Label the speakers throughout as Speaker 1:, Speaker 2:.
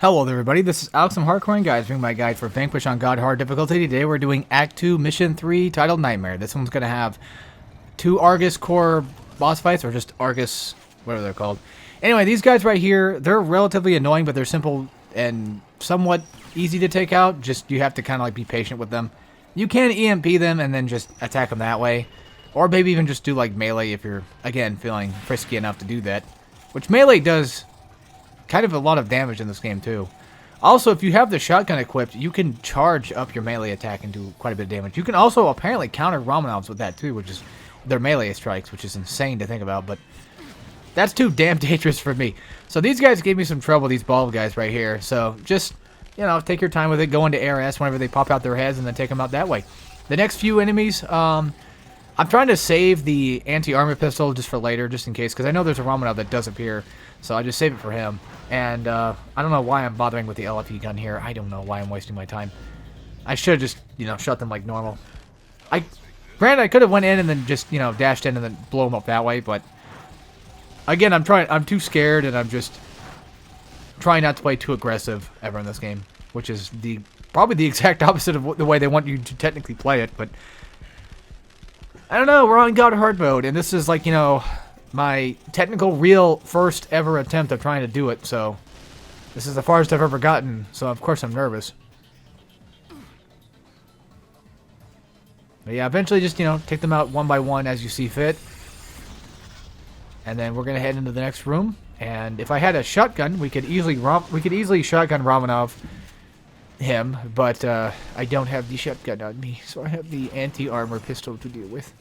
Speaker 1: Hello there everybody, this is Alex from Hardcore Guys, doing my guide for Vanquish on God Hard difficulty. Today we're doing Act 2, Mission 3, titled Nightmare. This one's going to have 2 Argus core boss fights, or just Argus, whatever they're called. Anyway, these guys right here, they're relatively annoying, but they're simple and somewhat easy to take out. Just, you have to kind of like be patient with them. You can EMP them and then just attack them that way. Or maybe even just do like melee if you're, again, feeling frisky enough to do that. Which melee does kind of a lot of damage in this game too. Also, if you have the shotgun equipped, you can charge up your melee attack and do quite a bit of damage. You can also apparently counter Romanovs with that too, which is their melee strikes, which is insane to think about, but that's too damn dangerous for me. So these guys gave me some trouble, these bald guys right here. So just, you know, take your time with it, go into ARS whenever they pop out their heads and then take them out that way. The next few enemies, I'm trying to save the anti-armor pistol just for later, just in case, because I know there's a Romanov that does appear, so I just save it for him. And I don't know why I'm bothering with the LFE gun here. I don't know why I'm wasting my time. I should have just, you know, shot them like normal. Granted, I could have went in and then just, you know, dashed in and then blow them up that way, but again, I'm too scared, and I'm just trying not to play too aggressive ever in this game, which is probably the exact opposite of the way they want you to technically play it, but I don't know, we're on God Hard mode, and this is like, you know, my technical real first ever attempt of trying to do it, so this is the farthest I've ever gotten, so of course I'm nervous. But yeah, eventually just, you know, take them out one by one as you see fit. And then we're going to head into the next room, and if I had a shotgun, we could easily shotgun Romanov him, but I don't have the shotgun on me, so I have the anti-armor pistol to deal with.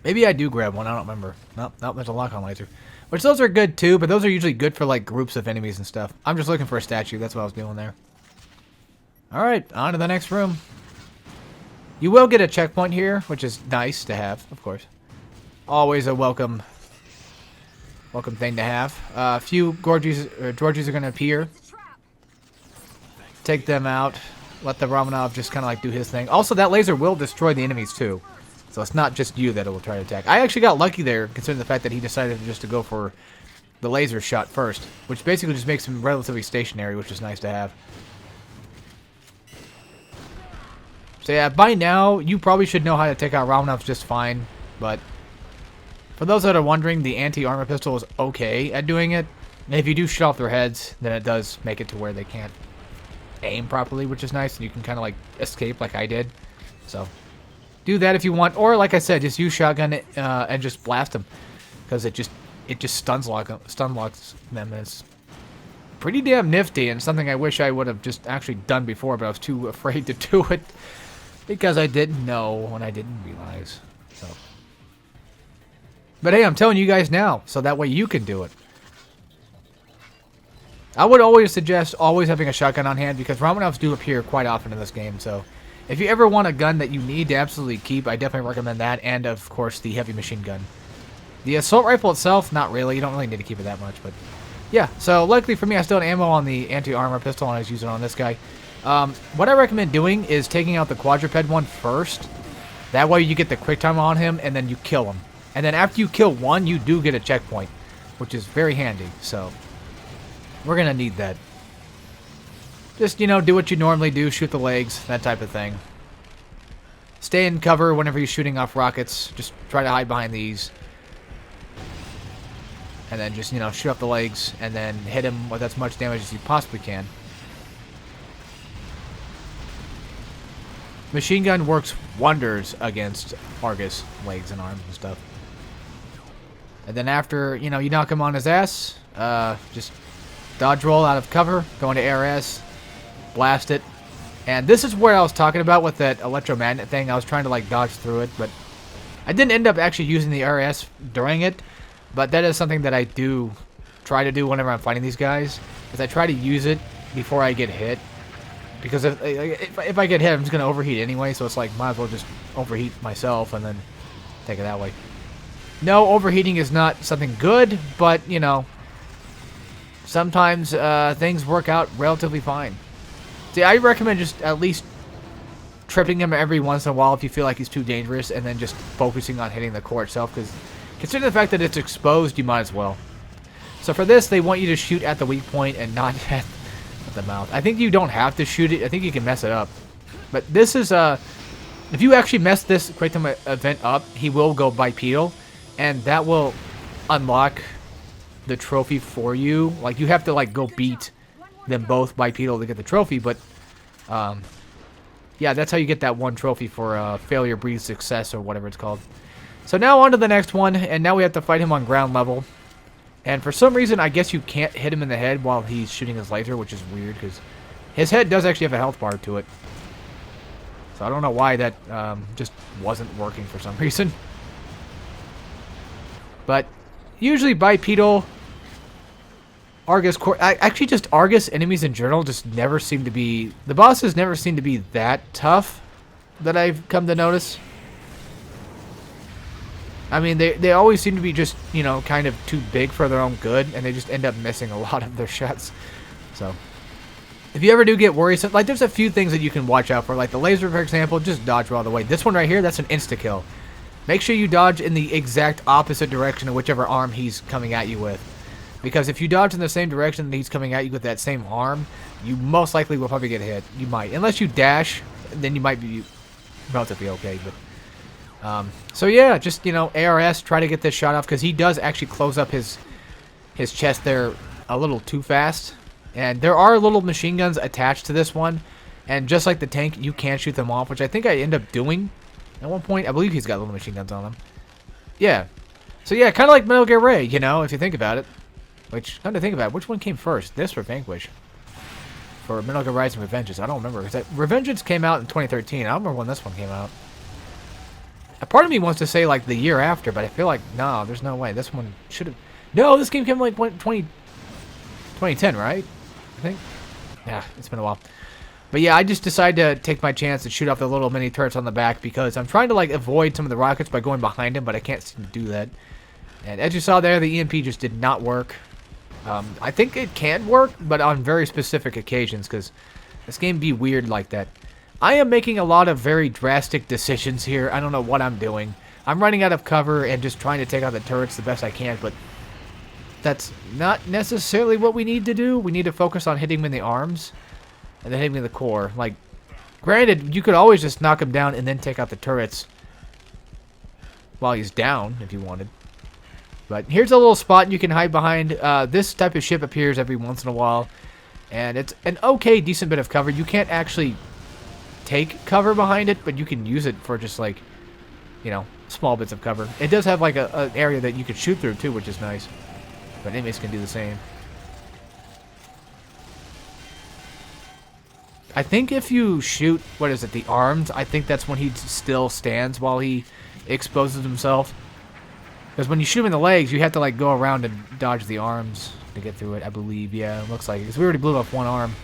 Speaker 1: Maybe I do grab one, I don't remember. Nope, there's a lock-on laser. Which those are good too, but those are usually good for like groups of enemies and stuff. I'm just looking for a statue, that's what I was doing there. Alright, on to the next room. You will get a checkpoint here, which is nice to have, of course. Always a welcome thing to have. A few Georgies are going to appear. Take them out. Let the Romanov just kind of like do his thing. Also, that laser will destroy the enemies too. So it's not just you that it will try to attack. I actually got lucky there, considering the fact that he decided just to go for the laser shot first, which basically just makes him relatively stationary, which is nice to have. So yeah, by now, you probably should know how to take out Romanovs just fine, but for those that are wondering, the anti-armor pistol is okay at doing it. And if you do shoot off their heads, then it does make it to where they can't aim properly, which is nice, and you can kind of like escape like I did. So do that if you want, or like I said, just use shotgun and just blast them, because it just stun locks them. And it's pretty damn nifty, and something I wish I would have just actually done before, but I was too afraid to do it because I didn't know and I didn't realize. So, but hey, I'm telling you guys now, so that way you can do it. I would always suggest always having a shotgun on hand, because Romanovs do appear quite often in this game, so if you ever want a gun that you need to absolutely keep, I definitely recommend that, and of course the heavy machine gun. The assault rifle itself, not really, you don't really need to keep it that much, but yeah, so luckily for me, I still had ammo on the anti-armor pistol, and I was using it on this guy. What I recommend doing is taking out the quadruped one first. That way you get the quick time on him, and then you kill him. And then after you kill one, you do get a checkpoint, which is very handy, so we're going to need that. Just, you know, do what you normally do, shoot the legs, that type of thing. Stay in cover whenever you're shooting off rockets. Just try to hide behind these. And then just, you know, shoot off the legs, and then hit him with as much damage as you possibly can. Machine gun works wonders against Argus legs and arms and stuff. And then after, you know, you knock him on his ass, just dodge roll out of cover, go into ARS, blast it. And this is where I was talking about with that electromagnet thing. I was trying to like dodge through it, but I didn't end up actually using the ARS during it. But that is something that I do try to do whenever I'm fighting these guys, is I try to use it before I get hit. Because if I get hit, I'm just going to overheat anyway, so it's like, might as well just overheat myself and then take it that way. No, overheating is not something good, but, you know, sometimes things work out relatively fine. See, I recommend just at least tripping him every once in a while if you feel like he's too dangerous, and then just focusing on hitting the core itself, because considering the fact that it's exposed, you might as well. So for this, they want you to shoot at the weak point and not at the mouth. I think you don't have to shoot it. I think you can mess it up. But this is if you actually mess this Quick Time event up, he will go bipedal, and that will unlock the trophy for you. Like, you have to like go beat them both bipedal to get the trophy, but yeah, that's how you get that one trophy for failure breeds success, or whatever it's called. So now on to the next one, and now we have to fight him on ground level. And for some reason, I guess you can't hit him in the head while he's shooting his laser, which is weird, because his head does actually have a health bar to it. So I don't know why that just wasn't working for some reason. But usually bipedal, Argus core, actually just Argus enemies in general just never seem to be, the bosses never seem to be that tough that I've come to notice. I mean, they always seem to be just, you know, kind of too big for their own good, and they just end up missing a lot of their shots. So if you ever do get worrisome, like, there's a few things that you can watch out for. Like the laser, for example, just dodge all the way. This one right here, that's an insta-kill. Make sure you dodge in the exact opposite direction of whichever arm he's coming at you with. Because if you dodge in the same direction that he's coming at you with that same arm, you most likely will probably get hit. You might. Unless you dash, then you might be relatively okay. But so yeah, just, you know, ARS, try to get this shot off, because he does actually close up his chest there a little too fast. And there are little machine guns attached to this one, and just like the tank, you can shoot them off, which I think I end up doing at one point. I believe he's got little machine guns on him. Yeah. So yeah, kind of like Metal Gear Ray, you know, if you think about it. Which, come to think about it, which one came first? This or Vanquish? For Metal Gear Rise and Revengeance, I don't remember. Revengeance came out in 2013. I don't remember when this one came out. A part of me wants to say like the year after, but I feel like, no, there's no way. This one should have... No, this game came like 2010, right? I think. Yeah, it's been a while. But yeah, I just decided to take my chance and shoot off the little mini turrets on the back, because I'm trying to like avoid some of the rockets by going behind him, but I can't seem to do that. And as you saw there, the EMP just did not work. I think it can work, but on very specific occasions, because this game be weird like that. I am making a lot of very drastic decisions here. I don't know what I'm doing. I'm running out of cover and just trying to take out the turrets the best I can, but that's not necessarily what we need to do. We need to focus on hitting him in the arms and then hitting him in the core. Like, granted, you could always just knock him down and then take out the turrets while he's down if you wanted. But here's a little spot you can hide behind. This type of ship appears every once in a while, and it's an okay, decent bit of cover. You can't actually take cover behind it, but you can use it for just like, you know, small bits of cover. It does have like an area that you could shoot through too, which is nice. But enemies can do the same. I think if you shoot, what is it, the arms, I think that's when he still stands while he exposes himself. Because when you shoot him in the legs, you have to like go around and dodge the arms to get through it, I believe. Yeah, it looks like it. Because we already blew up one arm.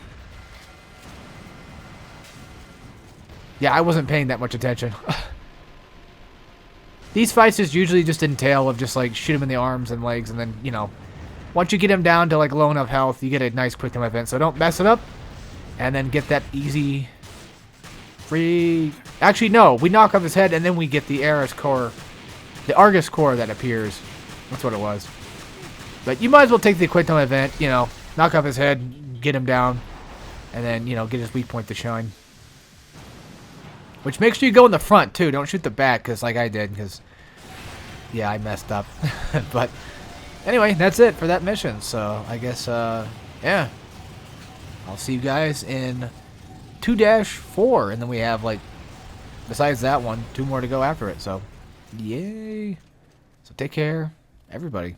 Speaker 1: Yeah, I wasn't paying that much attention. These fights just usually just entail of just like shoot him in the arms and legs, and then, you know, once you get him down to like low enough health, you get a nice quick time event. So don't mess it up, and then get that easy free. Actually, no, we knock off his head, and then we get the Argus core. The Argus core that appears. That's what it was. But you might as well take the quick time event, you know, knock off his head, get him down, and then, you know, get his weak point to shine. Which, make sure you go in the front, too. Don't shoot the back, because like I did, because, yeah, I messed up. But, anyway, that's it for that mission. So, I guess, yeah. I'll see you guys in 2-4, and then we have, like, besides that one, 2 more to go after it, so... Yay. So take care, everybody.